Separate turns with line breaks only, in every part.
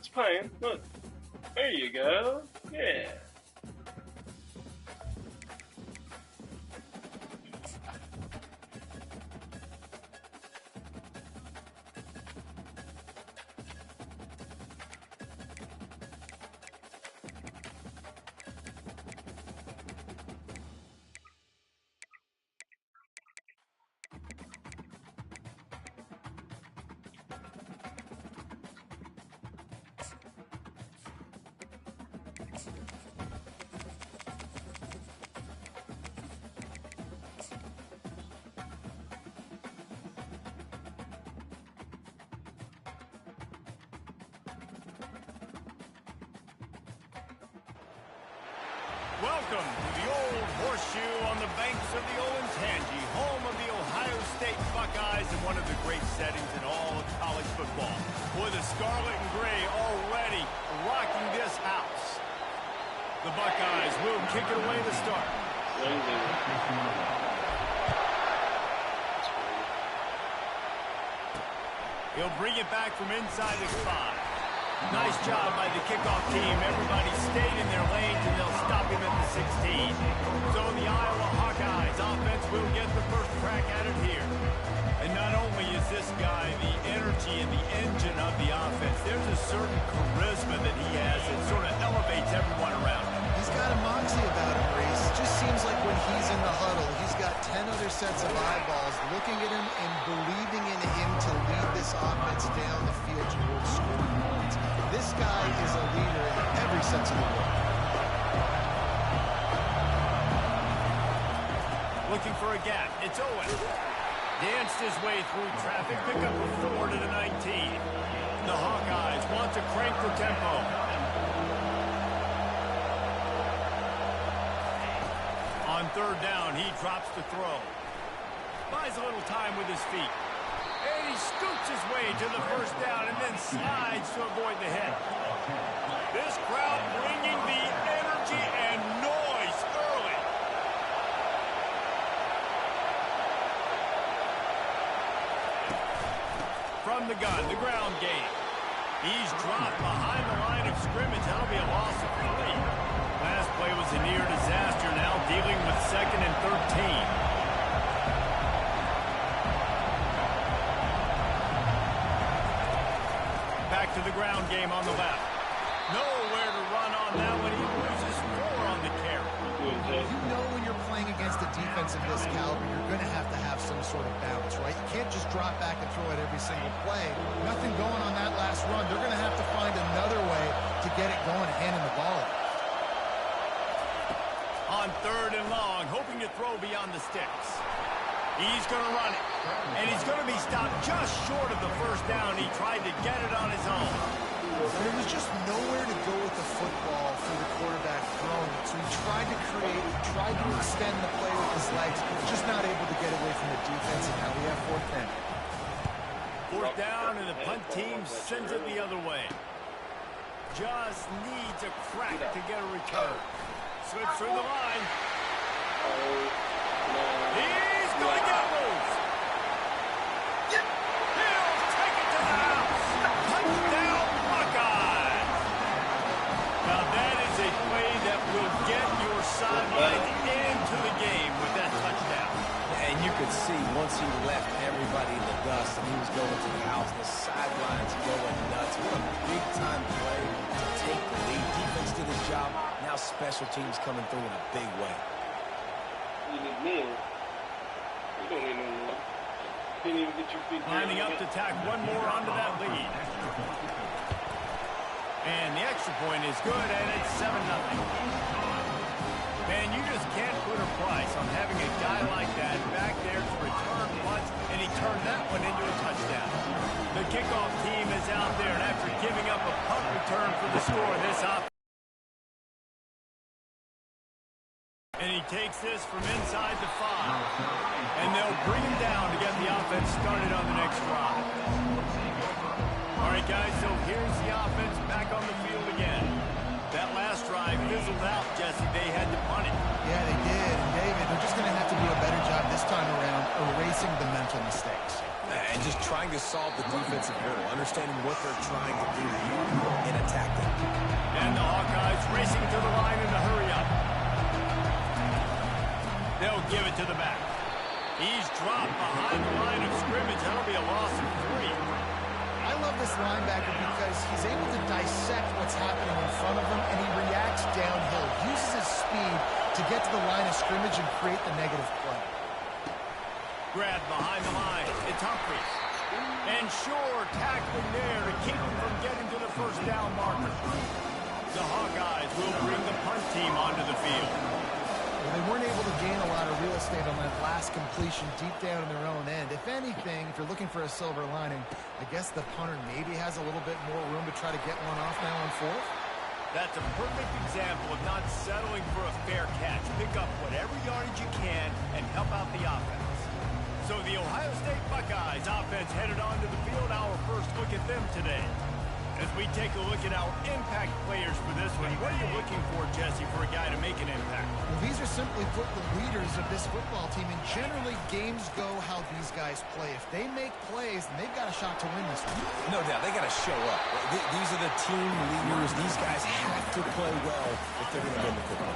It's playing. Look. There you go. Yeah.
Welcome to the old horseshoe on the banks of the Olentangy, home of the Ohio State Buckeyes and one of the great settings in all of college football. Boy, the scarlet and gray already rocking this house. The Buckeyes will kick it away to start. He'll bring it back from inside his 5. Nice job by the kickoff team. Everybody stayed in their lanes, and they'll stop him at the 16. So the Iowa Hawkeyes offense will get the first crack at it here. And not only is this guy the energy and the engine of the offense, there's a certain charisma that he has that sort of elevates everyone around him.
He's got a moxie about him, Reese. It just seems like when he's in the huddle, he's got 10 other sets of eyeballs looking at him and believing in him to lead this offense down the field towards scoring points. This guy is a leader in every sense of the word.
Looking for a gap. It's Owen. Danced his way through traffic. Pick up a 4 to the 19. The Hawkeyes want to crank the tempo. On third down, he drops the throw. Buys a little time with his feet. And he scoots his way to the first down and then slides to avoid the hit. This crowd bringing the energy and noise early. From the gun, the ground game. He's dropped behind the line of scrimmage. That'll be a loss of 3. Last play was a near disaster, now dealing with 2nd and 13. Back to the ground game on the left. Nowhere to run on that one. He loses 4 on the carry.
You know when you're playing against a defense of this caliber, you're going to have some sort of balance, right? You can't just drop back and throw it every single play. Nothing going on that last run. They're going to have to find another way to get it going, handing the ball off.
On third and long, hoping to throw beyond the sticks. He's going to run it, and he's going to be stopped just short of the first down. He tried to get it on his own.
There was just nowhere to go with the football for the quarterback throwing it, so he tried to create, he tried to extend the play with his legs, just not able to get away from the defense, and now we have 4th down.
4th down, and the punt team sends it the other way. Just needs a crack to get a return. Slips through the line. He's going to get loose. He'll take it to the house. Touchdown, Buckeyes. Now that is a play that will get your sideline into the game with that touchdown.
And you could see once he left everybody in the dust and he was going to the house, the sidelines going nuts. What a big-time play to take the lead. Defense did his job. Now special teams coming through in a big way.
You need more. You don't need no more. Can't even get your feet
lining up to tack one more onto that lead. And the extra point is good, and it's 7-0. Man, you just can't put a price on having a guy like that back there to return punts, and he turned that one into a touchdown. The kickoff team is out there, and after giving up a punt return for the score, this offense. And he takes this from inside the 5. And they'll bring him down to get the offense started on the next drive. All right, guys, so here's the offense back on the field again. That last drive fizzled out, Jesse. They had to punt it.
Yeah, they did. And David, they're just going to have to do a better job this time around erasing the mental mistakes.
And just trying to solve the defensive riddle, understanding what they're trying to do and attack them.
And the Hawkeyes racing to the line in a hurry up. They'll give it to the back. He's dropped behind the line of scrimmage. That'll be a loss of 3.
I love this linebacker because he's able to dissect what's happening in front of him, and he reacts downhill, uses his speed to get to the line of scrimmage and create the negative play.
Grab behind the line. It's Humphries. And sure, tackling there to keep him from getting to the first down marker. The Hawkeyes will bring the punt team onto the field.
Well, they weren't able to gain a lot of real estate on that last completion deep down in their own end. If anything, if you're looking for a silver lining, I guess the punter maybe has a little bit more room to try to get one off now on 4th.
That's a perfect example of not settling for a fair catch. Pick up whatever yardage you can and help out the offense. So the Ohio State Buckeyes offense headed onto the field. Our first look at them today. As we take a look at our impact players for this one, what are you looking for, Jesse, for a guy to make an impact?
Well, these are simply put the leaders of this football team, and generally games go how these guys play. If they make plays, then they've got a shot to win this one.
No doubt, they got to show up. These are the team leaders. These guys have to play well if they're going to win the football.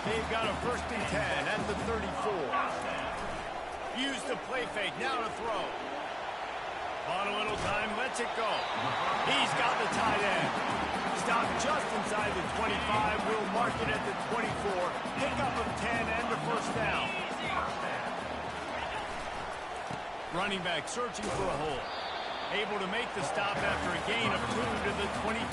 They've got a 1st and 10 at the 34. Use the play fake, now to throw. On a little time, lets it go. He's got the tight end. Stopped just inside the 25. We'll mark it at the 24. Pick up of 10 and the first down. Running back searching for a hole. Able to make the stop after a gain of 2 to the 22.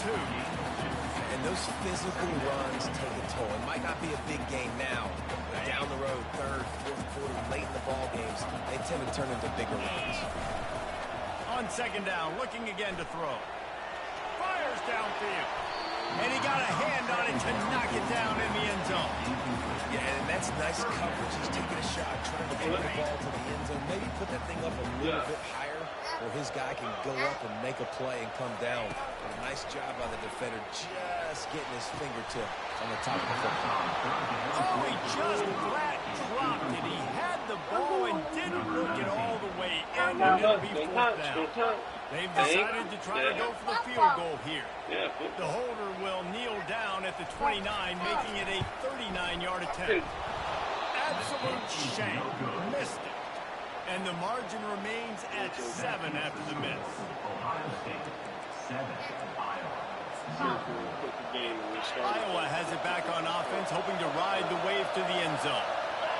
And those physical runs take a toll. It might not be a big game now, but down the road, 3rd, 4th quarter, late in the ball games, they tend to turn into bigger runs.
On 2nd down, looking again to throw. Fires downfield. And he got a hand on it to knock it down in the end zone.
Yeah, and that's nice coverage. He's taking a shot, trying to get the ball to the end zone. Maybe put that thing up a little bit higher where his guy can go up and make a play and come down. But a nice job by the defender just getting his fingertip on the top of the football.
Oh, he just flat dropped it. He had the ball and didn't look it all the way in, and it'll be 4th down. They've decided to try to go for the field goal here. The holder will kneel down at the 29, making it a 39-yard attempt. Absolute shame. Missed it. And the margin remains at 7 after the miss. Iowa has it back on offense, hoping to ride the wave to the end zone.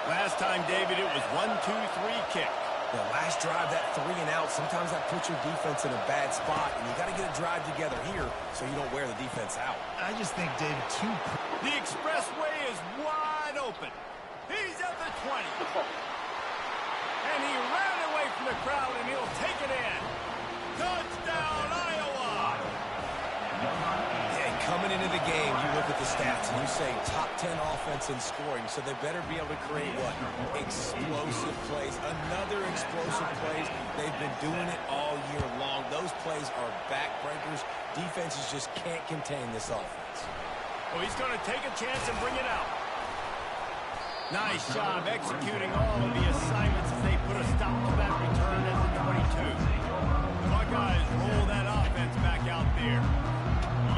Last time, David, it was 1-2-3 kick.
The last drive, that 3 and out, sometimes that puts your defense in a bad spot, and you got to get a drive together here so you don't wear the defense out.
I just think, David,
The expressway is wide open. He's at the 20. And he ran away from the crowd, and he'll take it in. Touchdown, Iowa!
Yeah, coming into the game, you look at the stats, and you say top 10 offense in scoring, so they better be able to create what? Explosive plays. Another explosive plays. They've been doing it all year long. Those plays are backbreakers. Defenses just can't contain this offense.
Well, he's going to take a chance and bring it out. Nice job executing all of the assignments as they put a stop to that return at the 22. The Buckeyes roll that offense back out there.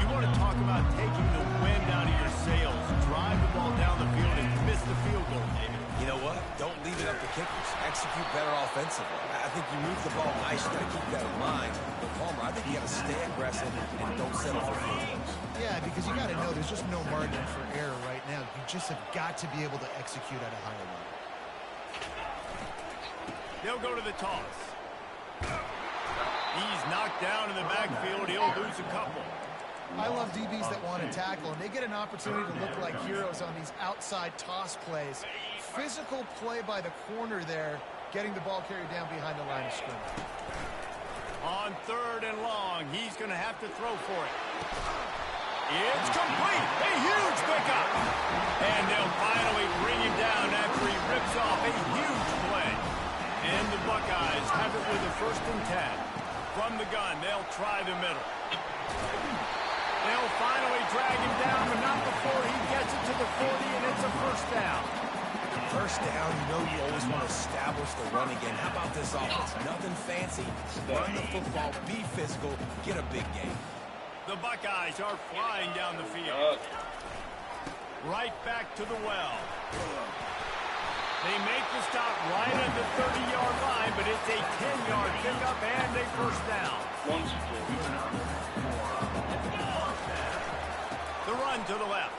You want to talk about taking the wind out of your sails. Drive the ball down the field and miss the field goal, David.
You know what? Don't leave it up to kickers. Execute better offensively. I think you move the ball nice. You got to keep that in mind. But Palmer, I think you got to stay aggressive and don't settle for field goals.
Yeah, because you got to know there's just no margin for error right now. You just have got to be able to execute at a higher level.
They'll go to the toss. He's knocked down in the backfield. He'll lose a couple.
I love DBs that want to tackle, and they get an opportunity to look like heroes on these outside toss plays. Physical play by the corner there, getting the ball carried down behind the line of scrimmage.
On 3rd and long, he's going to have to throw for it. It's complete. A huge pickup. And they'll finally bring him down after he rips off a huge play. And the Buckeyes have it with a 1st and 10. From the gun, they'll try the middle. They'll finally drag him down, but not before he gets it to the 40, and it's a 1st down.
First down, you know you always want to establish the run again. How about this offense? Nothing fancy. Run the football, be physical, get a big game.
The Buckeyes are flying down the field. Right back to the well. They make the stop right at the 30-yard line, but it's a 10-yard pickup and a first down. The run to the left.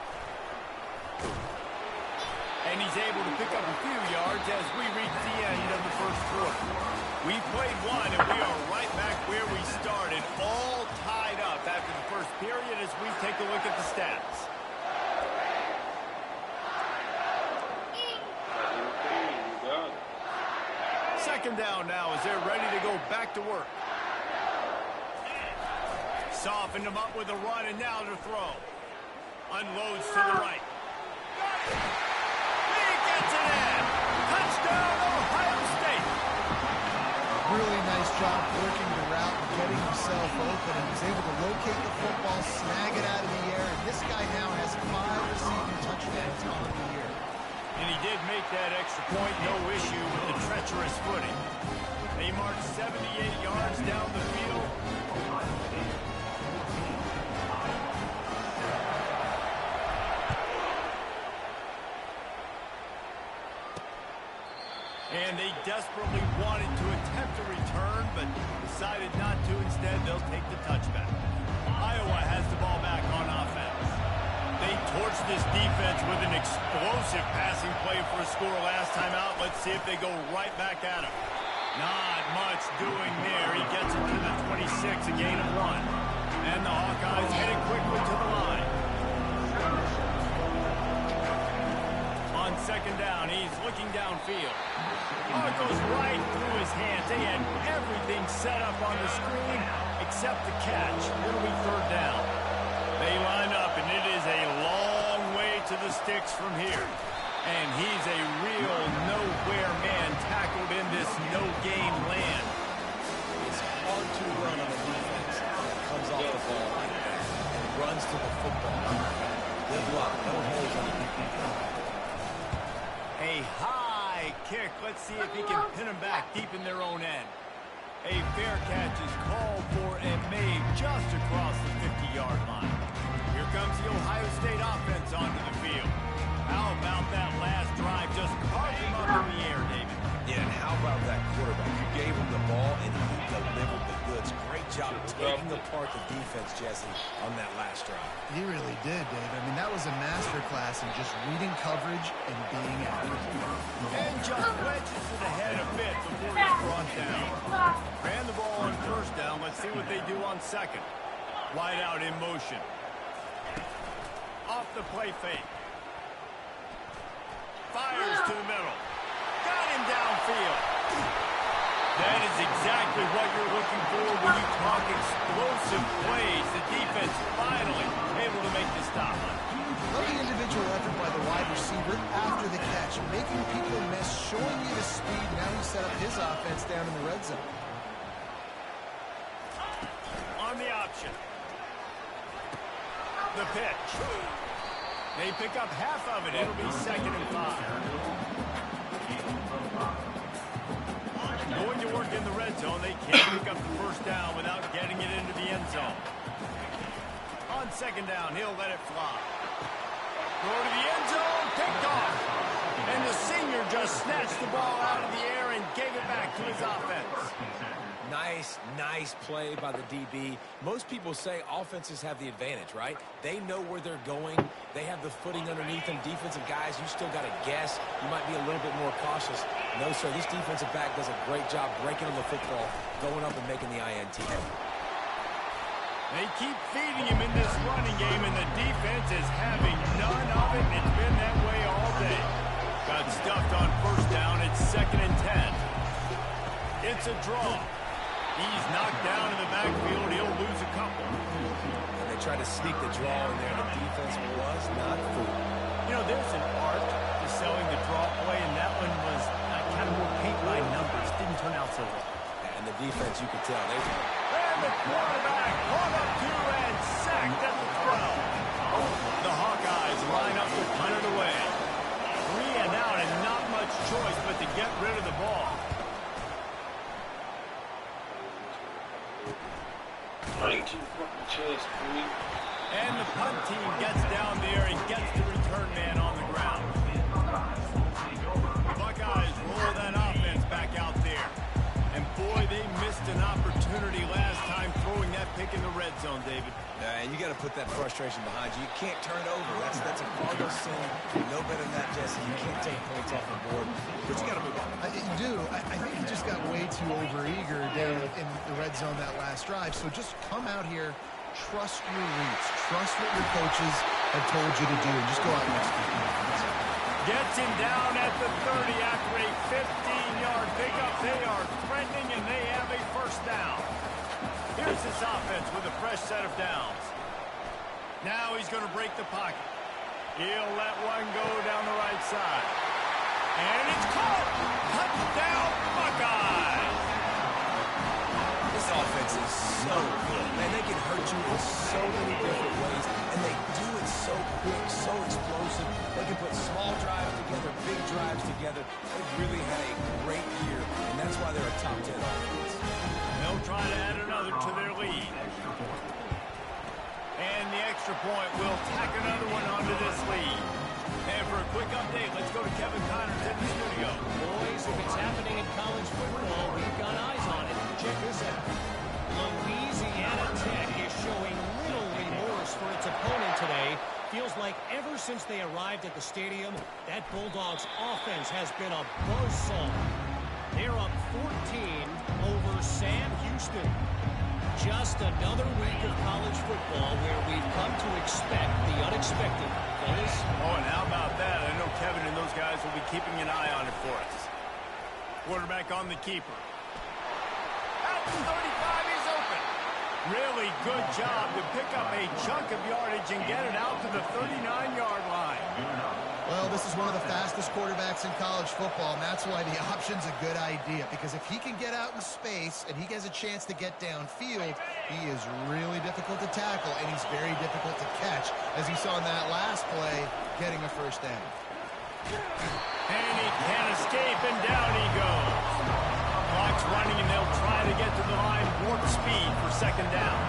And he's able to pick up a few yards as we reach the end of the first quarter. We played one, and we are right back where we started, all tied up after the first period as we take a look at the stats. Second down now as they're ready to go back to work. Softened him up with a run, and now to throw. Unloads to the right. He gets it in. Touchdown, Ohio State.
Really nice job working the route and getting himself open. He was able to locate the football, snag it out of the air, and this guy now has 5 receiving touchdowns on the year.
And he did make that extra point, no issue with the treacherous footing. They marched 78 yards down the field. And they desperately wanted to attempt a return, but decided not to. Instead, they'll take the touchback. Iowa has the ball back on offense. They torched this defense with an explosive passing play for a score last time out. Let's see if they go right back at him. Not much doing there. He gets it to the 26, a gain of 1. And the Hawkeyes headed quickly to the line. On second down, he's looking downfield. Oh, it goes right through his hands. They had everything set up on the screen except the catch. It'll be third down. They line up, and it is a long way to the sticks from here. And he's a real nowhere man tackled in this no-gain land.
It's hard to run on a defense that comes off the ball like that and runs to the football. Good luck. No holes on the defense.
A high kick. Let's see if he can pin him back deep in their own end. A fair catch is called for and made just across the 50-yard line. Here comes the Ohio State offense onto the field. How about that last drive? Just carved him up in the air, David.
Yeah, and how about that quarterback? You gave him the ball, and he delivered the goods. Great job taking apart the defense, Jesse, on that last drive.
He really did, Dave. I mean, that was a masterclass in just reading coverage and being accurate.
And just wedges it ahead a bit before he's brought down. Ran the ball on first down. Let's see what they do on second. Wide out in motion. Off the play fake. Fires to the middle. Got him downfield. That is exactly what you're looking for when you talk explosive plays. The defense finally able to make the stop.
Love the individual effort by the wide receiver after the catch, making people miss, showing you the speed. Now he set up his offense down in the red zone.
On the option. The pitch. They pick up half of it. It'll be 2nd and 5. Going to work in the red zone. They can't pick up the first down without getting it into the end zone. On second down, he'll let it fly. Go to the end zone, picked off. And the senior just snatched the ball out of the air and gave it back to his offense.
Nice play by the DB. Most people say offenses have the advantage, right? They know where they're going. They have the footing underneath them. Defensive guys, you still got to guess. You might be a little bit more cautious. No, sir, this defensive back does a great job breaking on the football, going up and making the INT.
They keep feeding him in this running game, and the defense is having none of it. It's been that way all day. Got stuffed on first down. It's 2nd and 10. It's a draw. He's knocked down in the backfield. He'll lose a couple.
And they tried to sneak the draw in there. The defense was not fooled.
You know, there's an art to selling the draw play, and that one was kind of more paint by numbers. Didn't turn out so well.
And the defense, you could tell.
And the quarterback caught up to and sacked at the 12. The Hawkeyes line up to punt it away. 3 and out and not much choice but to get rid of the ball.
19 fucking chance, dude.
And the punt team gets down there and gets the return man on the ground. The Buckeyes roll that offense back out there. And boy, they missed an opportunity last time throwing that pick in the red zone, David.
And you got to put that frustration behind you. You can't turn it over. That's a cardinal sin. You know better than that, Jesse. You can't take points off the board, but you got to move on.
You do. I think he just got way too overeager down in the red zone that last drive. So just come out here, trust your reads, trust what your coaches have told you to do, and just go out and execute.
Gets him down at the 30 after a 15-yard pickup. They are threatening, and they have a first down. Here's this offense with a fresh set of downs. Now he's going to break the pocket. He'll let one go down the right side. And it's caught. Touchdown, Buckeyes.
This offense is so good. Man, they can hurt you in so many different ways, and they do it so quick, so explosive. They can put small drives together, big drives together. They've really had a great year, and that's why they're a top 10 offense.
They'll try to add another to their lead. And the extra point will tack another one onto this lead. And for a quick update, let's go to Kevin Connors in the studio.
Boys, if it's happening in college football, we've got eyes on it. Check this out. Louisiana Tech is showing little remorse for its opponent today. Feels like ever since they arrived at the stadium, that Bulldogs offense has been a buzzsaw. They're up 14 over Sam Houston. Just another week of college football where we've come to expect the unexpected. Fellas?
Oh, and how about that? I know Kevin and those guys will be keeping an eye on it for us. Quarterback on the keeper. Out to 35, he's open. Really good job to pick up a chunk of yardage and get it out to the 39-yard line.
Well, this is one of the fastest quarterbacks in college football, and that's why the option's a good idea, because if he can get out in space and he gets a chance to get downfield, he is really difficult to tackle, and he's very difficult to catch, as you saw in that last play, getting a first down.
And he can't escape, and down he goes. Clock's running, and they'll try to get to the line warp speed for second down.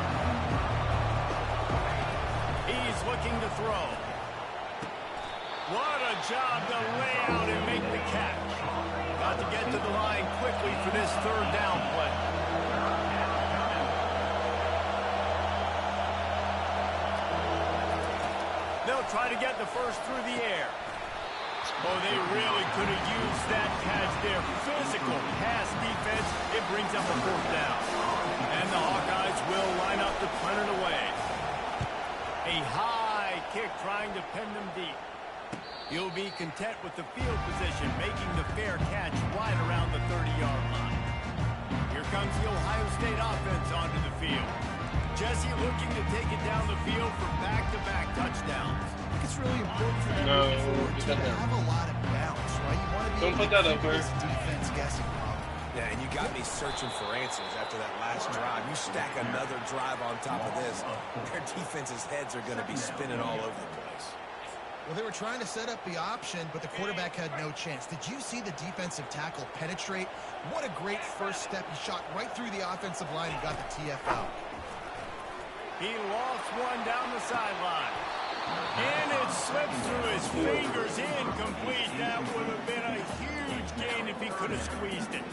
He's looking to throw. What a job to lay out and make the catch. Got to get to the line quickly for this third down play. They'll try to get the first through the air. Oh, they really could have used that catch there. Physical pass defense. It brings up a fourth down. And the Hawkeyes will line up to punt it away. A high kick trying to pin them deep. He'll be content with the field position, making the fair catch right around the 30-yard line. Here comes the Ohio State offense onto the field. Jesse looking to take it down the field for back-to-back touchdowns.
I think it's really important for them moving forward to have a lot of balance, right? You want to be able to keep this defense guessing.
Yeah, and you got me searching for answers after that last drive. You stack another drive on top of this, their defense's heads are going to be spinning all over the place.
Well, they were trying to set up the option, but the quarterback had no chance. Did you see the defensive tackle penetrate? What a great first step. He shot right through the offensive line and got the TFL.
He lost one down the sideline. And it slips through his fingers, incomplete. That would have been a huge gain if he could have squeezed it.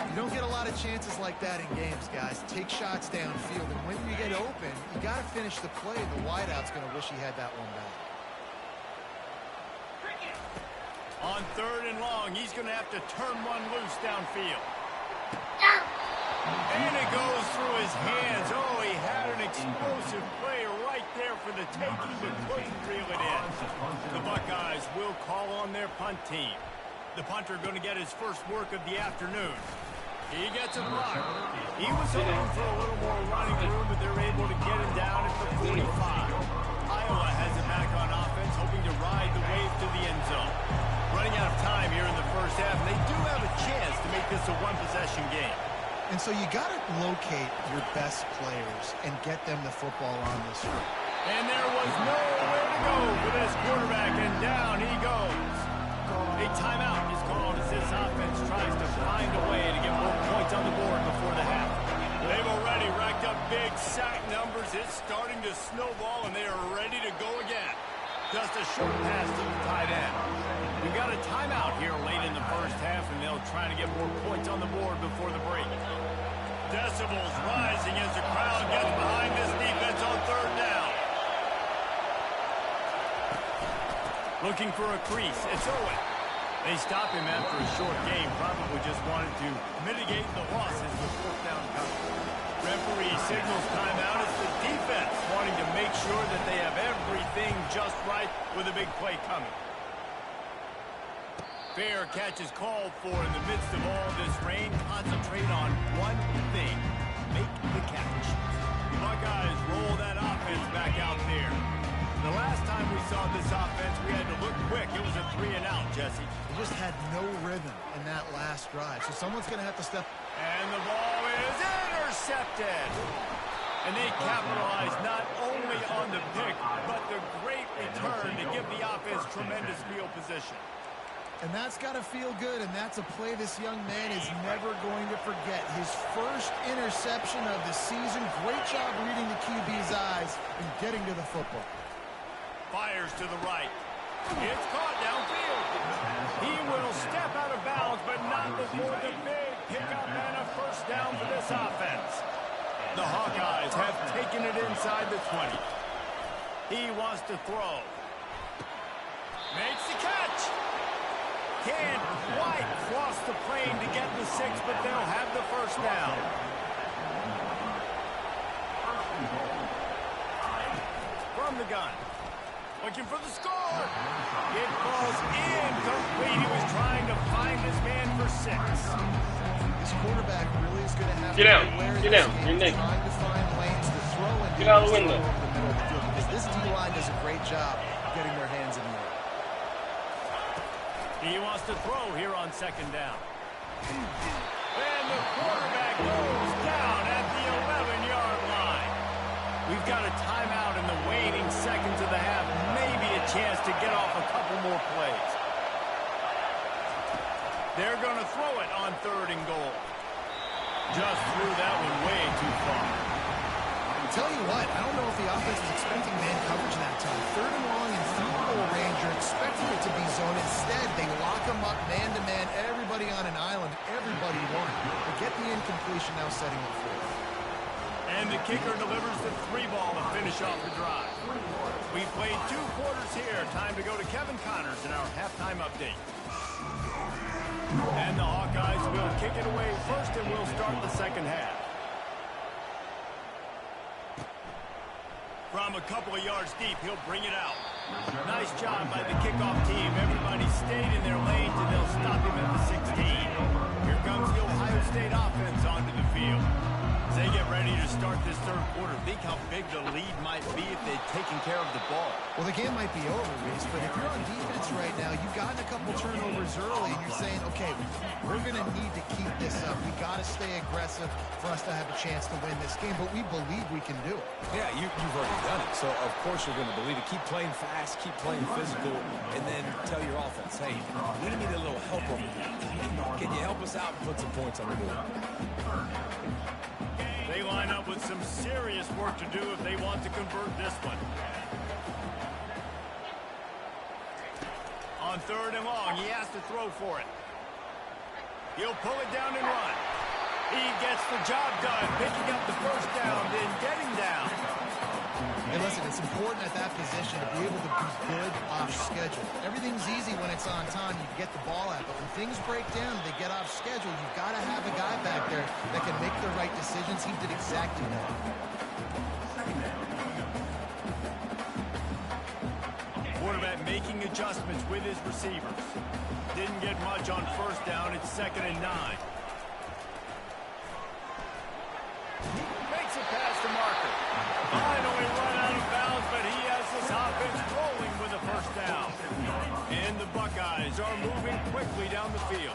You don't get a lot of chances like that in games, guys. Take shots downfield, and when you get open, you got to finish the play. The wideout's going to wish he had that one back.
On third and long, he's going to have to turn one loose downfield. And it goes through his hands. Oh, he had an explosive play right there for the taking, but couldn't reel it in. The Buckeyes will call on their punt team. The punter going to get his first work of the afternoon. He gets it blocked. He was hoping for a little more running room, but they're able to get him down at the 45. Iowa has it back on offense, hoping to ride the wave to the end zone. Running out of time here in the first half, and they do have a chance to make this a one-possession game.
And so you got to locate your best players and get them the football on this route.
And there was nowhere to go for this quarterback, and down he goes. A timeout is called as this offense tries to find a way to get more points on the board before the half. They've already racked up big sack numbers. It's starting to snowball, and they are ready to go again. Just a short pass to the tight end. We've got a timeout here late in the first half, and they'll try to get more points on the board before the break. Decibels rising as the crowd gets behind this defense on third down. Looking for a crease. It's Owen. They stop him after a short game. Probably just wanted to mitigate the losses with fourth down coverage. Referee signals timeout. It's the defense wanting to make sure that they have everything just right with a big play coming. Fair catch is called for in the midst of all this rain. Concentrate on one thing. Make the catch. The Buckeyes roll that offense back out there. The last time we saw this offense, we had to look quick. It was a 3-and-out, Jesse.
They just had no rhythm in that last drive, so someone's going to have to step.
And the ball is intercepted. And they capitalize not only on the pick, but the great return to give the offense tremendous field position.
And that's got to feel good, and that's a play this young man is never going to forget. His first interception of the season. Great job reading the QB's eyes and getting to the football.
Fires to the right. It's caught downfield. He will step out of bounds, but not before the big pickup and a first down for this offense. The Hawkeyes have taken it inside the 20. He wants to throw. Makes the catch. Can't quite cross the plane to get the 6, but they'll have the first down. From the gun. Looking for the score. It falls incomplete. He was trying to find his man for 6.
This quarterback really is going to have
Get
to
out.
aware of
Get
this
out.
game,
You're naked.
trying to find lanes to throw and
Get out of the window.
over the middle of the field, because this D-line does a great job getting their hands in the air.
He wants to throw here on second down. And the quarterback goes down at the 11-yard line. We've got a timeout in the waning seconds of the half. Maybe a chance to get off a couple more plays. They're going to throw it on third and goal. Just threw that one way too far.
Tell you what, I don't know if the offense was expecting man coverage that time. Third and long and field goal range, you're expecting it to be zone. Instead, they lock them up man-to-man, everybody on an island, everybody won. They get the incompletion, now setting up fourth.
And the kicker delivers the 3 ball to finish off the drive. We played 2 quarters here. Time to go to Kevin Connors in our halftime update. And the Hawkeyes will kick it away first, and we'll start the second half. From a couple of yards deep, he'll bring it out. Nice job by the kickoff team. Everybody stayed in their lanes, and they'll stop him at the 16. Here comes the Ohio State offense onto the field. As they get ready to start this third quarter, think how big the lead might be if they'd taken care of the ball.
Well, the game might be over, Reese, but if you're on defense right now, you've gotten a couple turnovers early, and you're saying, okay, we're going to need to keep this up. We got to stay aggressive for us to have a chance to win this game, but we believe we can do it.
Yeah, you've already done it, so of course you're going to believe it. Keep playing fast, keep playing physical, and then tell your offense, hey, we need a little help over here. Can you help us out and put some points on the board?
They line up with some serious work to do if they want to convert this one. On third and long, he has to throw for it. He'll pull it down and run. He gets the job done, picking up the first down, then getting down.
Hey, listen, it's important at that position to be able to be good off schedule. Everything's easy when it's on time. You get the ball out. But when things break down and they get off schedule, you've got to have a guy back there that can make the right decisions. He did exactly that.
Quarterback making adjustments with his receivers. Didn't get much on first down. It's 2nd and 9. Makes a pass to Marker. Finally run out of bounds, but he has this offense rolling with a first down. And the Buckeyes are moving quickly down the field.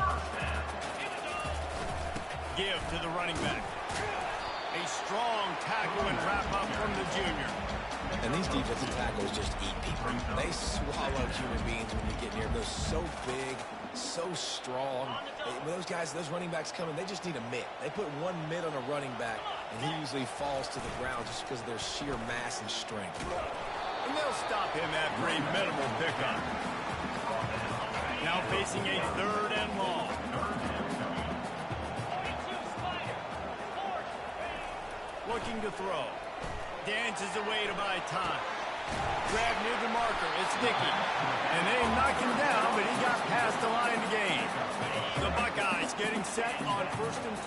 Give to the running back. A strong tackle and wrap up from the junior.
And these defensive tackles just eat people. They swallow human beings when you get near them. They're so big, so strong. When those guys, those running backs come in, they just need a mitt. They put one mitt on a running back, and he usually falls to the ground just because of their sheer mass and strength.
And they'll stop him after a minimal pickup. Now facing a 3rd and long. Looking to throw. Dances away to buy time. Grab near the marker. It's Dickey. And they knock him down, but he got past the line to gain. The Buckeyes getting set on 1st and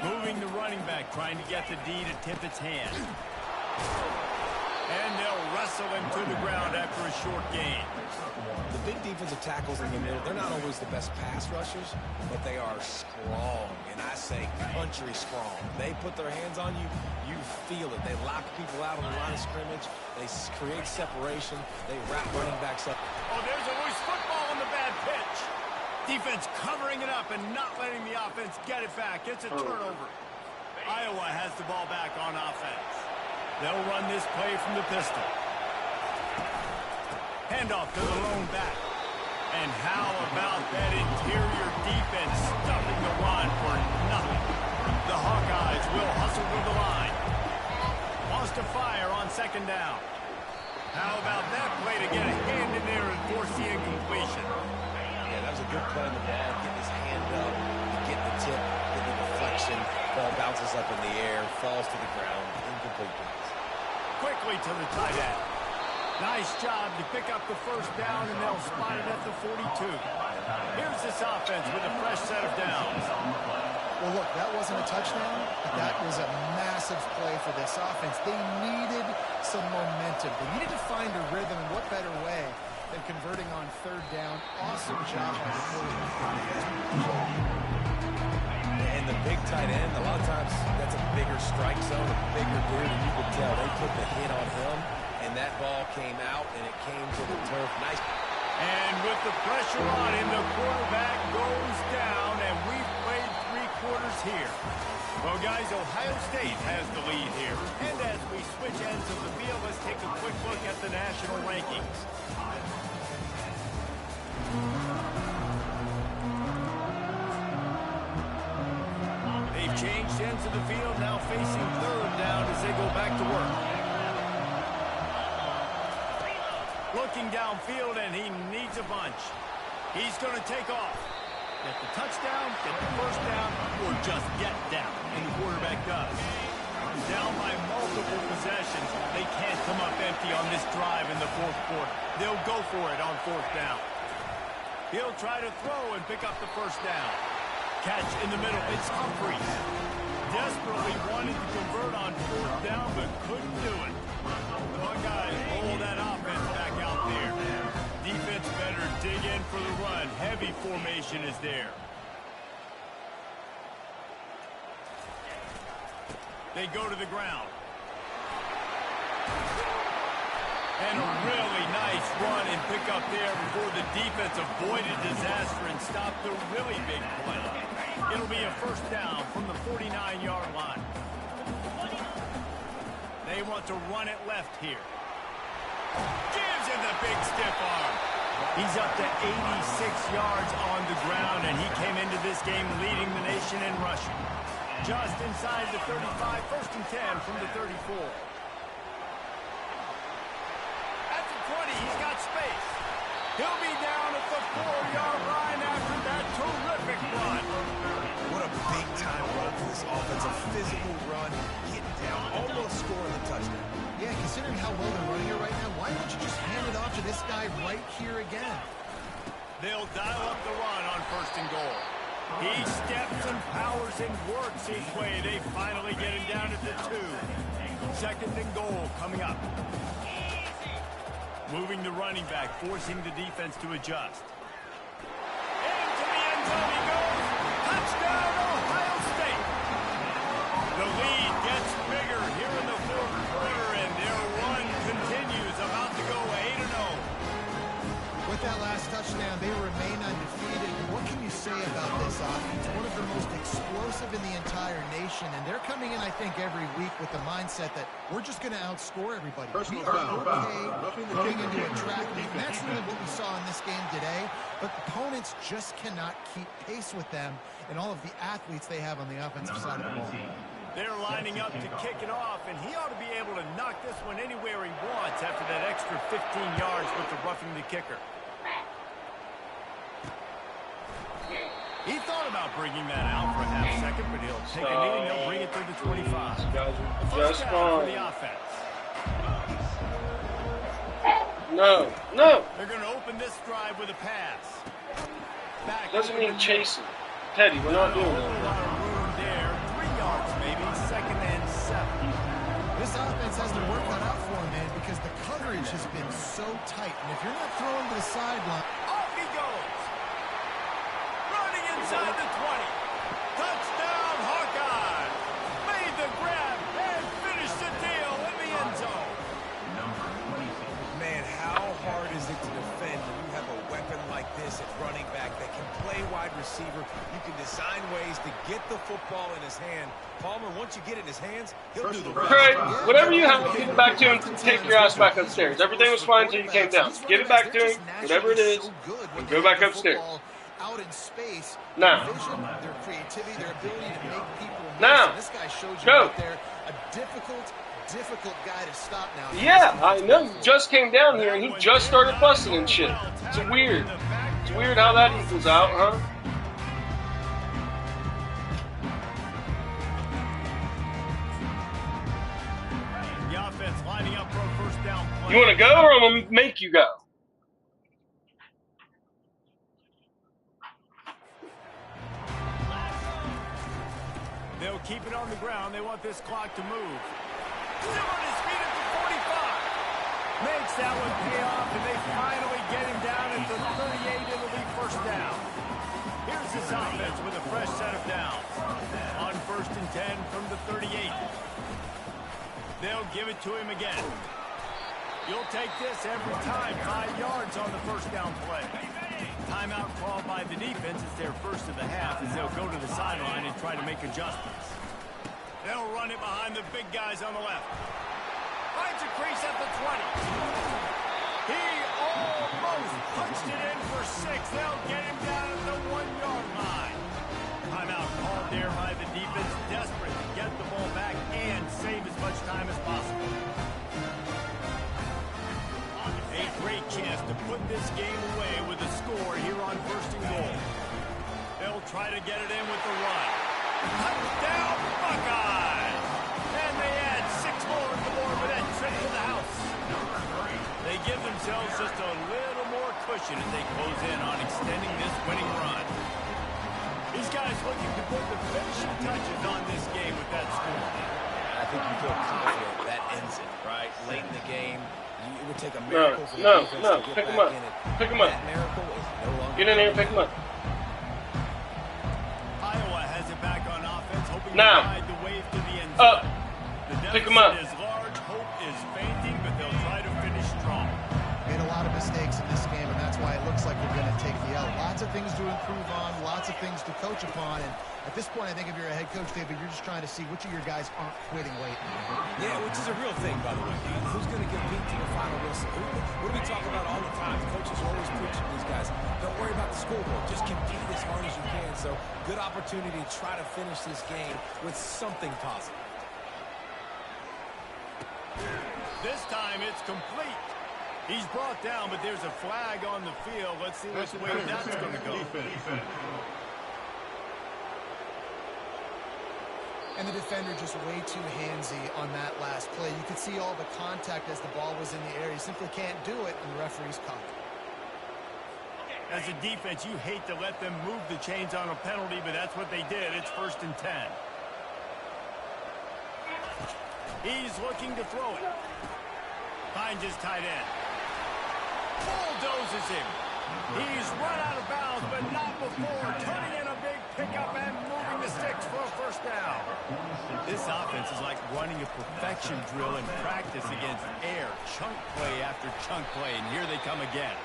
10. Moving the running back, trying to get the D to tip its hand. And they'll wrestle him to the ground after a short gain.
The big defensive tackles in the middle, they're not always the best pass rushers, but they are strong, and I say country strong. They put their hands on you, you feel it. They lock people out on the line of scrimmage. They create separation. They wrap running backs up.
Oh, there's a loose football on the bad pitch. Defense covering it up and not letting the offense get it back. It's a turnover. Iowa has the ball back on offense. They'll run this play from the pistol. Handoff to the lone back. And how about that interior defense stuffing the run for nothing? The Hawkeyes will hustle to the line. Wants to fire on 2nd down. How about that play to get a hand in there and force the incompletion?
Yeah, that was a good play on the ball. Get his hand up, get the tip, get the deflection. Ball bounces up in the air, falls to the ground. Incomplete pass. Quickly to the tight end.
Nice job to pick up the 1st down, and they'll spot it at the 42. Here's this offense with a fresh set of downs.
Well, look, that wasn't a touchdown, but that was a massive play for this offense. They needed some momentum. They needed to find a rhythm, and what better way than converting on 3rd down. Awesome job by the quarterback.
And the big tight end, a lot of times that's a bigger strike zone, a bigger dude, and you could tell they put the hit on him, and that ball came out, and it came to the turf. Nice.
And with the pressure on him, the quarterback goes down, and we've played 3 quarters here. Well, guys, Ohio State has the lead here. And as we switch ends of the field, let's take a quick look at the national rankings. They've changed ends of the field, now facing 3rd down as they go back to work. Looking downfield, and he needs a bunch. He's going to take off. Get the touchdown, get the 1st down, or just get down. And the quarterback does. Down by multiple possessions. They can't come up empty on this drive in the 4th quarter. They'll go for it on 4th down. He'll try to throw and pick up the 1st down. Catch in the middle. It's Humphries. Desperately wanted to convert on 4th down, but couldn't do it. The Buckeyes roll that offense back out there. Defense better dig in for the run. Heavy formation is there. They go to the ground. And a really nice run and pick up there before the defense avoided disaster and stopped the really big play. It'll be a 1st down from the 49-yard line. They want to run it left here. Gives him the big stiff arm. He's up to 86 yards on the ground, and he came into this game leading the nation in rushing. Just inside the 35, 1st and 10 from the 34. At the 20, he's got space. He'll be down at the 4-yard line after that terrific run.
What a big-time run for this offense. A physical run, get down, almost scoring the touchdown.
Yeah, considering how well they're running it right now, why don't you just hand it off to this guy right here again?
They'll dial up the run on 1st and goal. He steps and powers and works his way. They finally get him down at the 2. 2nd and goal coming up. Moving the running back, forcing the defense to adjust. Into the end zone he goes. Touchdown, Ohio State. The lead gets bigger here in the 4th quarter, and their run continues, about to go 8-0.
With that last touchdown, they remain undefeated. What can you say about this offense? One of the most explosive in the entire nation. possession, and they're coming in, I think, every week with the mindset that we're just going to outscore everybody.
Personal
We are
foul.
okay going into a track meet, and that's really what we saw in this game today, but opponents just cannot keep pace with them and all of the athletes they have on the offensive side of the ball.
They're lining up to kick it off, and he ought to be able to knock this one anywhere he wants after that extra 15 yards with the roughing the kicker. He thought about bringing that out for a half second, but he'll take a knee and he'll bring it to the 25.
Just
for the offense.
No, no.
They're going to open this drive with a pass. Back
Doesn't mean chasing. Teddy, we're not doing that.
A lot of room there. 3 yards maybe. 2nd and 7.
This offense has their work cut out for them, man, because the coverage has been so tight. And if you're not throwing to the sideline,
Off he goes. Running inside the 20. Touchdown, Hawkeye. Made the grab and finished the deal in the end zone.
Man, how hard is it to defend when you have a weapon like this at running back that can play wide receiver? You can design ways to get the football in his hand. Palmer, once you get it in his hands, he'll do the rest.
Craig, whatever you have, give it back to him. Take your ass back upstairs. Everything was fine until you came down. Give it back to him, whatever it is, and go back upstairs.
Out in space,
Now.
their vision, their creativity, their ability to make people miss.
Now.
And this guy showed you
Go.
right there a difficult guy to stop now.
Yeah, I know. You just came down here and he just started busting and shit. It's weird. It's weird how that equals out, huh?
The offense lining up for a first down play.
You want to go or I'm going to make you go?
They'll keep it on the ground. They want this clock to move. Still on his feet at the 45. Makes that one pay off, and they finally get him down at the 38. It'll be first down. Here's his offense with a fresh set of downs. On 1st and 10 from the 38. They'll give it to him again. You'll take this every time. 5 yards on the first down play. Timeout called by the defense. It's their first of the half as they'll go to the sideline and try to make adjustments. They'll run it behind the big guys on the left. Finds a crease at the 20. He almost punched it in for 6. They'll get him down at the 1-yard line. Timeout called there by the defense. Desperate to get the ball back and save as much time as possible. A great chance to put this game away with a score here on 1st and goal. They'll try to get it in with the run. Touchdown, Buckeyes! And they add 6 more to the board with that trip to the house. They give themselves just a little more cushion as they close in on extending this winning run. These guys looking to put the finishing touches on this game with that score.
I think you feel confident that ends it, right? Late in the game, it would take a miracle for the defense to get
pick
back
him up.
in it.
Pick him up.
That miracle is no longer.
Get in there and pick him up.
Iowa has it back on offense, hoping
Now.
to ride the wave to the end zone.
Up.
The
Pick him up.
deficit is large, hope is fainting, but they'll try to finish strong.
Made a lot of mistakes in this game, and that's why it looks like they're going to take the L. Lots of things to improve on, lots of things to coach upon, and at this point, I think if you're a head coach, David, you're just trying to see which of your guys aren't quitting late.
Yeah, which is a real thing, by the way. Who's going to compete to the final whistle? What do we talk about all the time? Coaches are always preaching to these guys. Don't worry about the scoreboard. Just compete as hard as you can. So, good opportunity to try to finish this game with something positive.
This time it's complete. He's brought down, but there's a flag on the field. Let's see which way that's going to go.
And the defender just way too handsy on that last play. You could see all the contact as the ball was in the air. He simply can't do it, and the referee's caught it.
As a defense, you hate to let them move the chains on a penalty, but that's what they did. It's 1st and 10. He's looking to throw it. Finds his tight end. Bulldozes him. He's run out of bounds, but not before turning in a big pickup and moving the sticks for a first down. This offense is like running a perfection drill in practice against air. Chunk play after chunk play, and here they come again.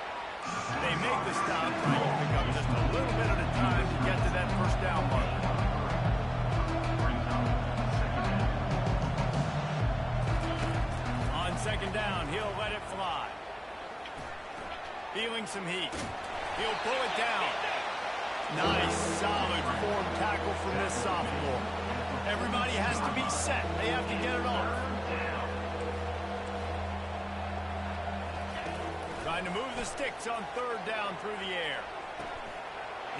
They make the stop, trying to pick up just a little bit at a time to get to that first down mark. second down. He'll let it fly. Feeling some heat. He'll pull it down. Nice, solid form tackle from this sophomore. Everybody has to be set. They have to get it off. Trying to move the sticks on third down through the air.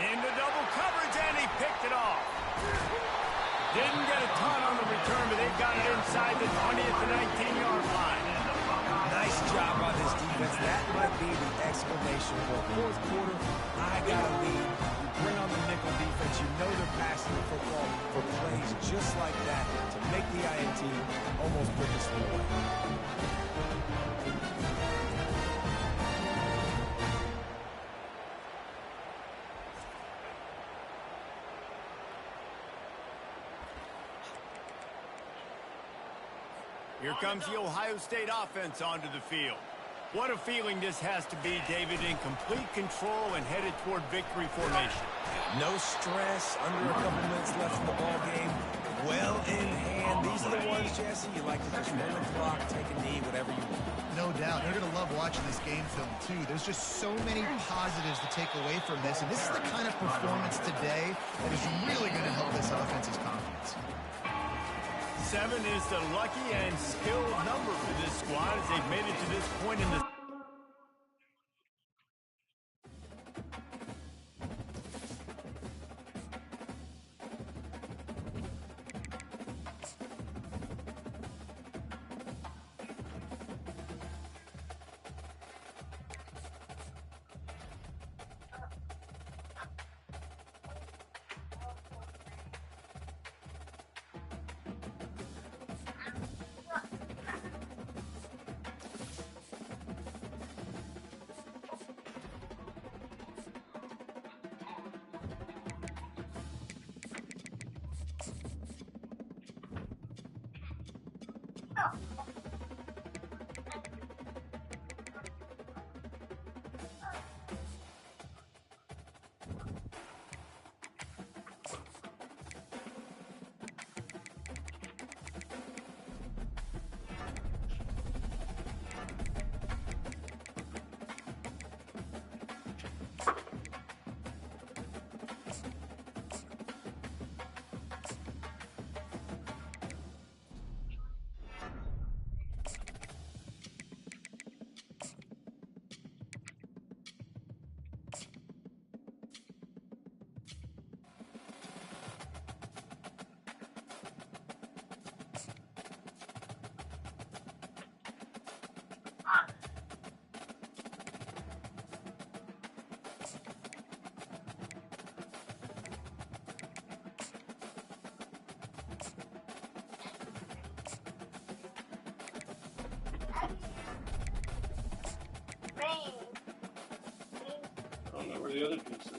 Into double coverage, and he picked it off. Didn't get a ton on the return, but they've got it inside the 20th to 19-yard line.
Nice job by this defense. That might be the exclamation for fourth quarter. I got a lead. You bring on the nickel defense. You know they're passing the football for plays just like that to make the INT almost put this one away.
Here comes the Ohio State offense onto the field. What a feeling this has to be, David, in complete control and headed toward victory formation.
No stress, under a couple minutes left in the ball game. Well in hand. These are the ones, Jesse, you like to just run the clock, take a knee, whatever you want.
No doubt. They're going to love watching this game film, too. There's just so many positives to take away from this, and this is the kind of performance today that is really going to help this offense's confidence.
7 is the lucky and skilled number for this squad as they've made it to this point in the...
I don't know where the other piece is.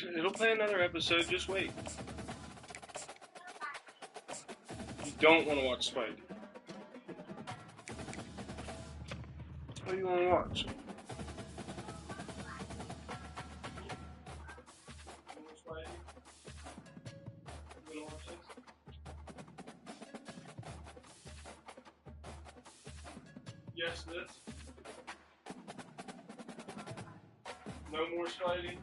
It'll play another episode. Just wait. You don't want to watch Spidey. What do you want to watch? Yes, this. No more Spidey.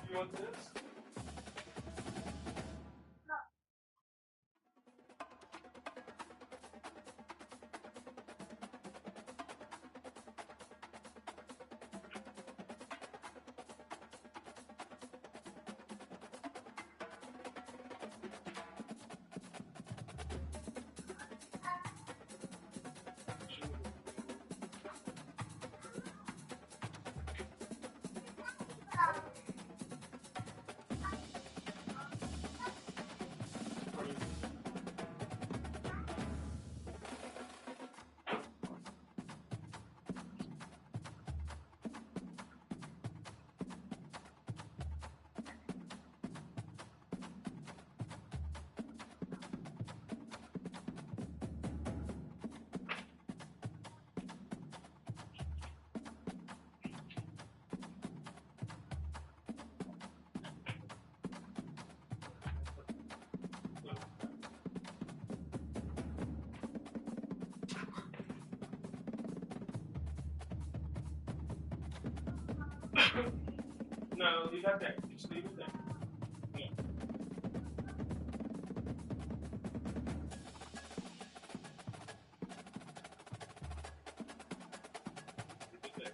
You want this? No, leave that there. Just leave it there. Yeah. Leave it there.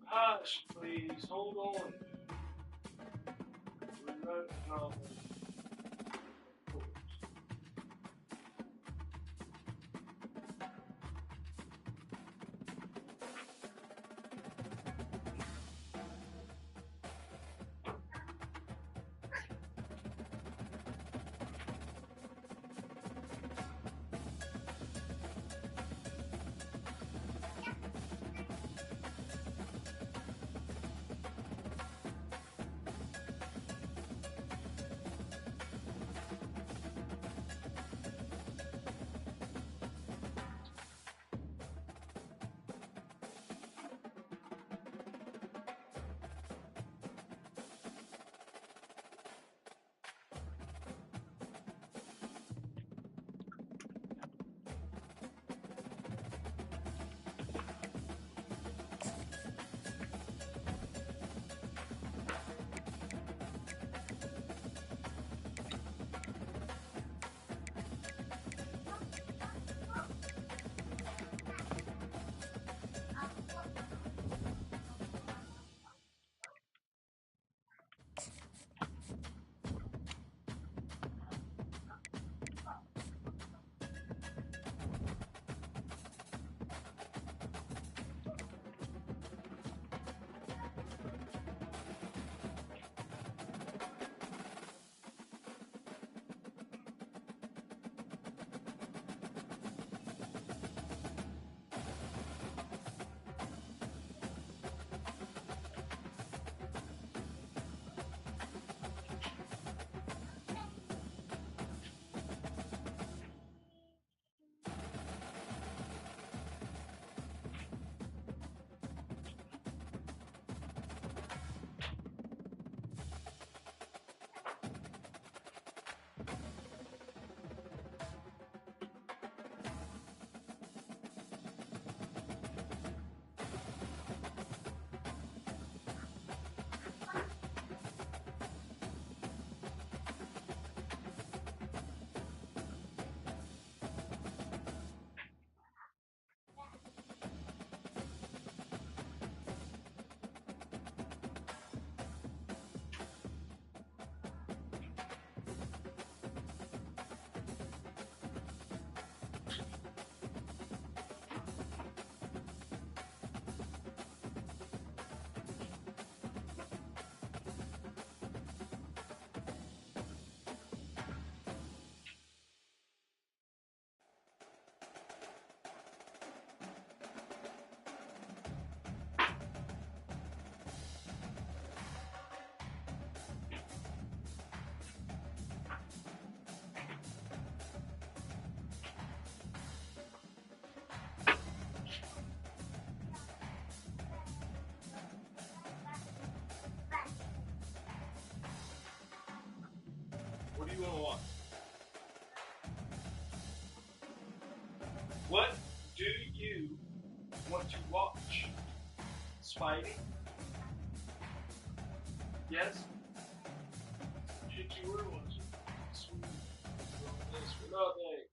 Hush, please. Hold on. No. Spidey? Yes? Tricky word was it? Sweet. This for nothing.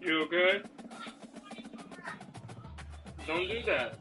You okay? Don't do that.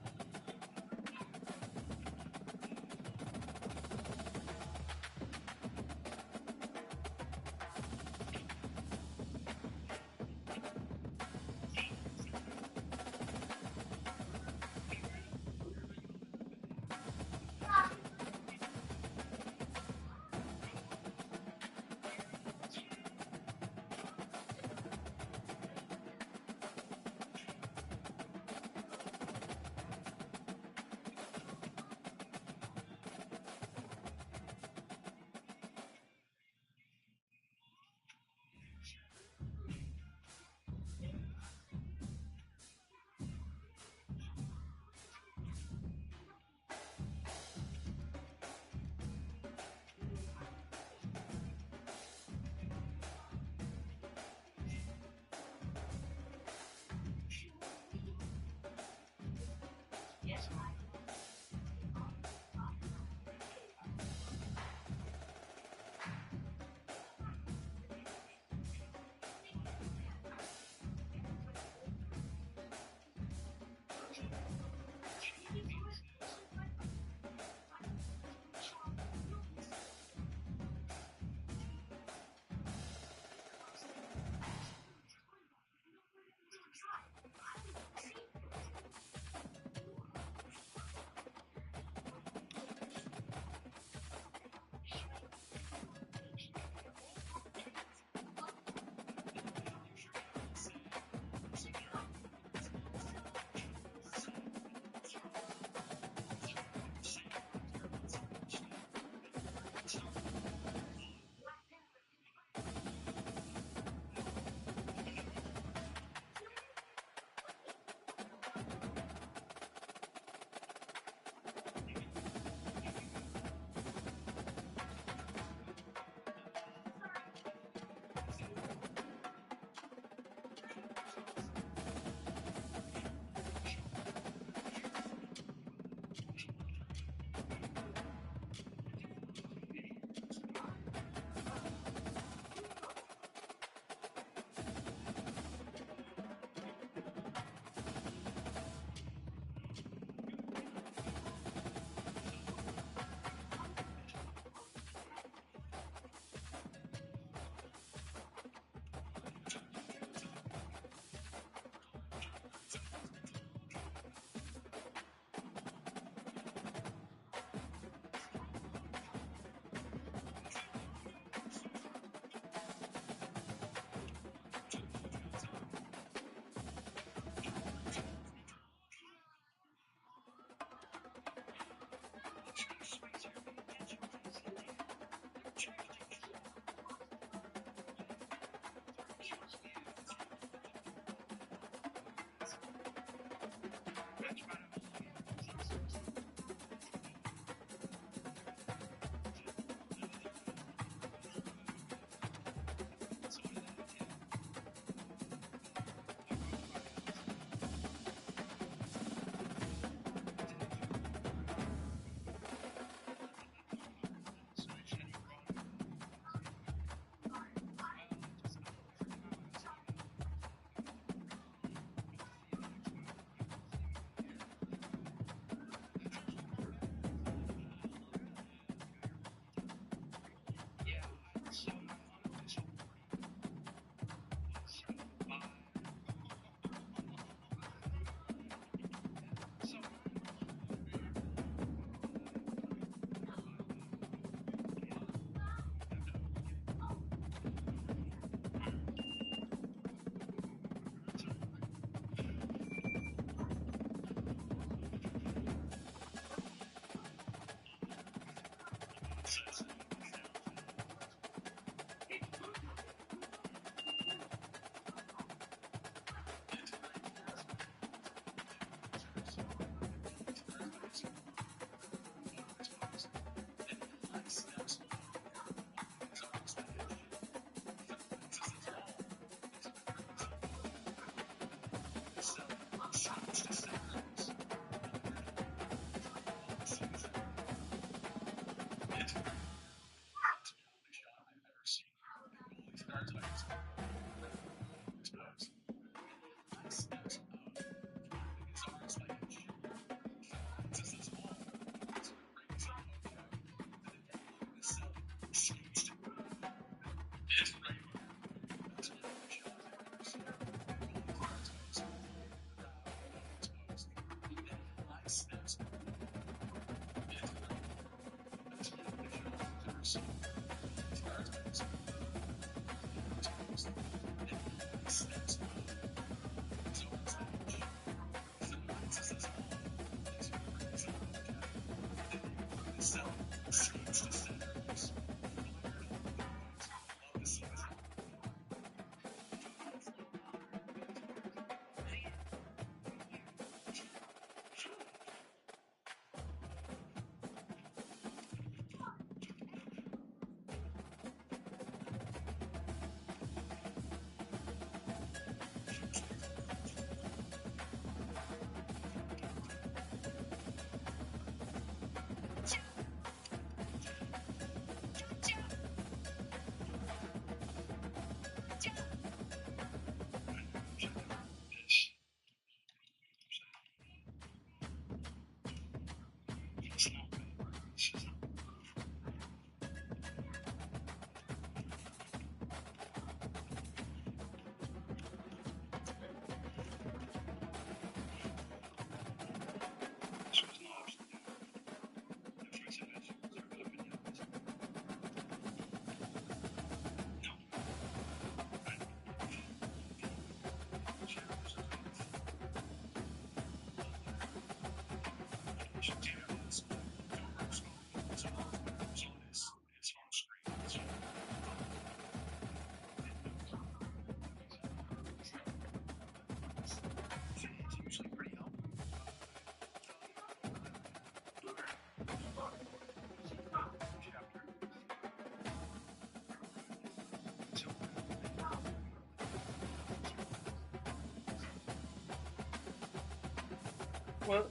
Well,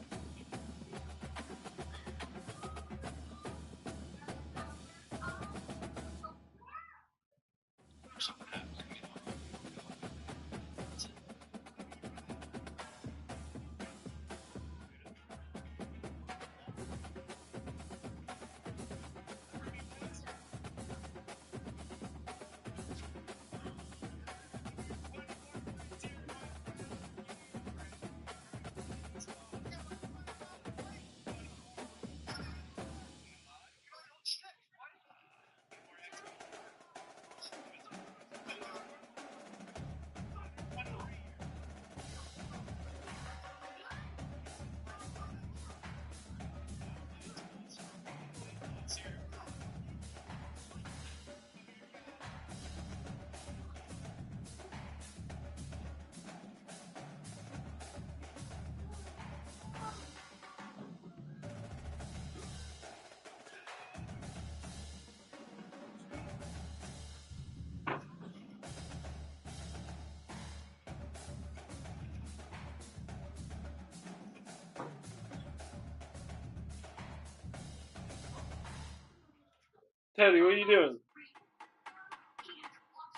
Teddy, what are you doing?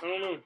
I don't know.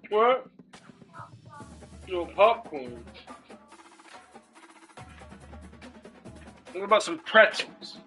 What? Little popcorn. What about some pretzels?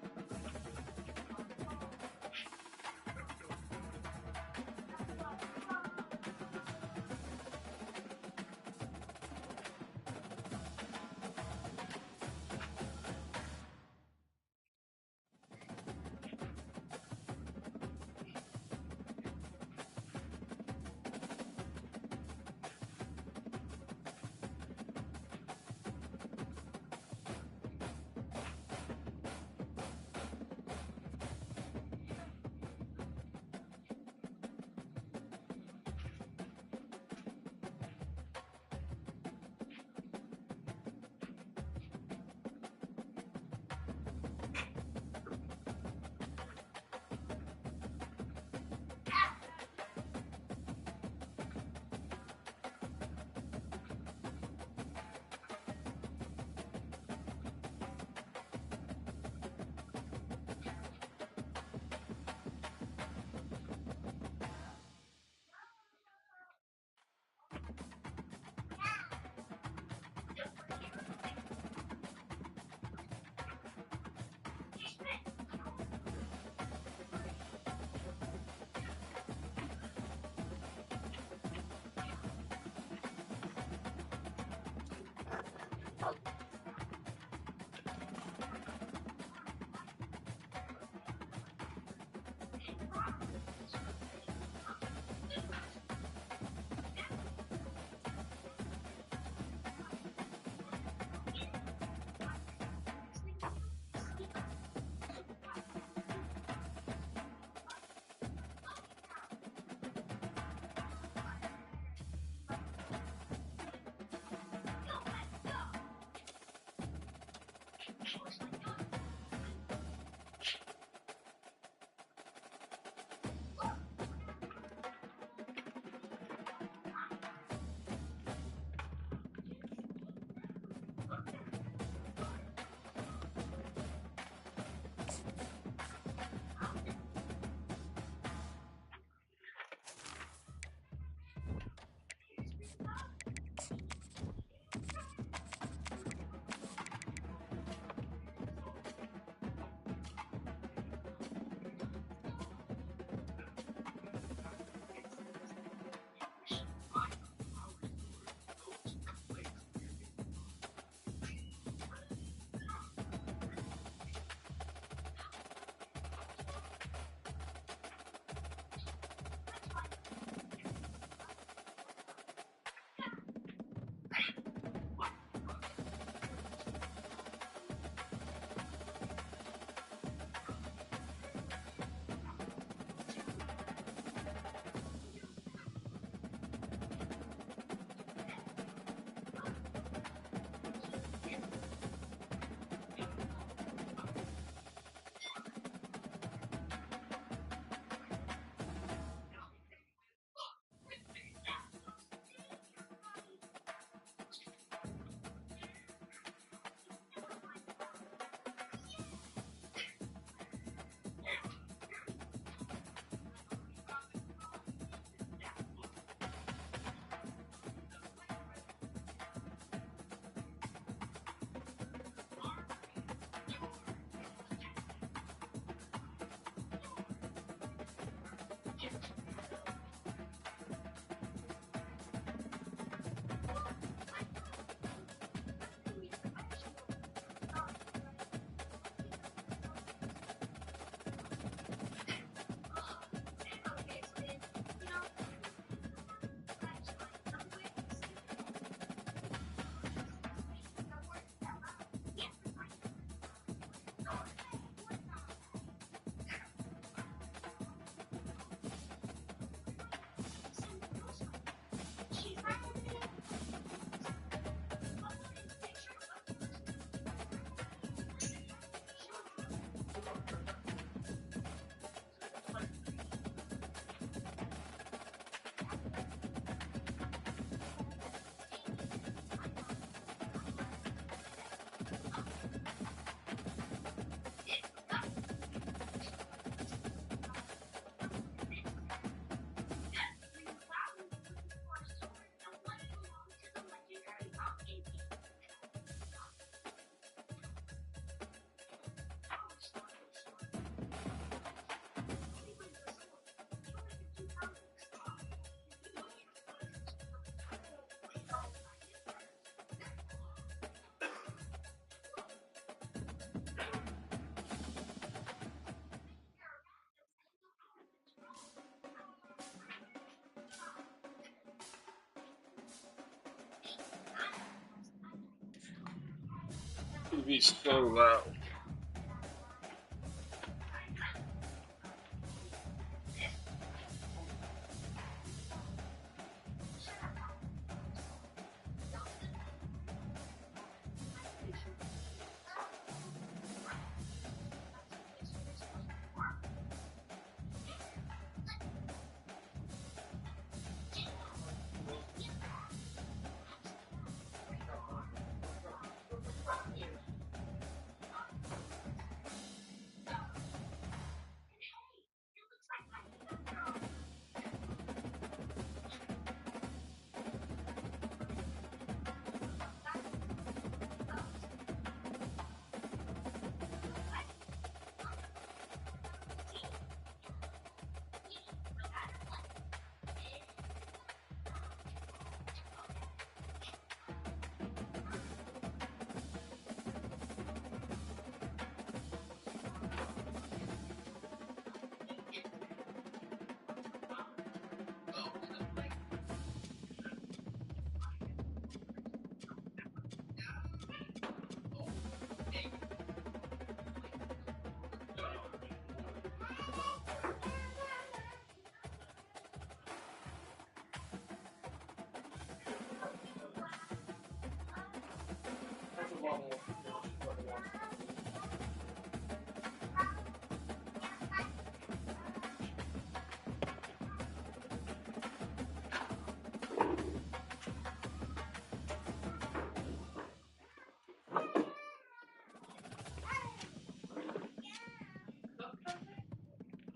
be so loud.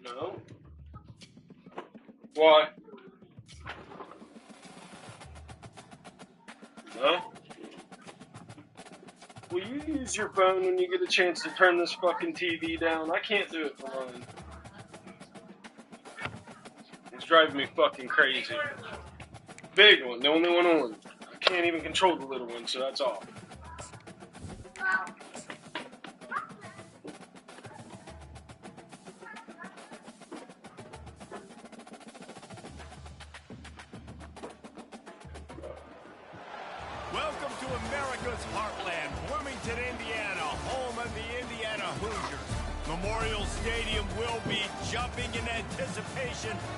No. Why? No. Will you use your phone when you get a chance to turn this fucking TV down? I can't do it for mine. It's driving me fucking crazy. Big one, the only one on. I can't even control the little one, so that's off.
Welcome to America's heartland, Bloomington, Indiana, home of the Indiana Hoosiers. Memorial Stadium will be jumping in anticipation of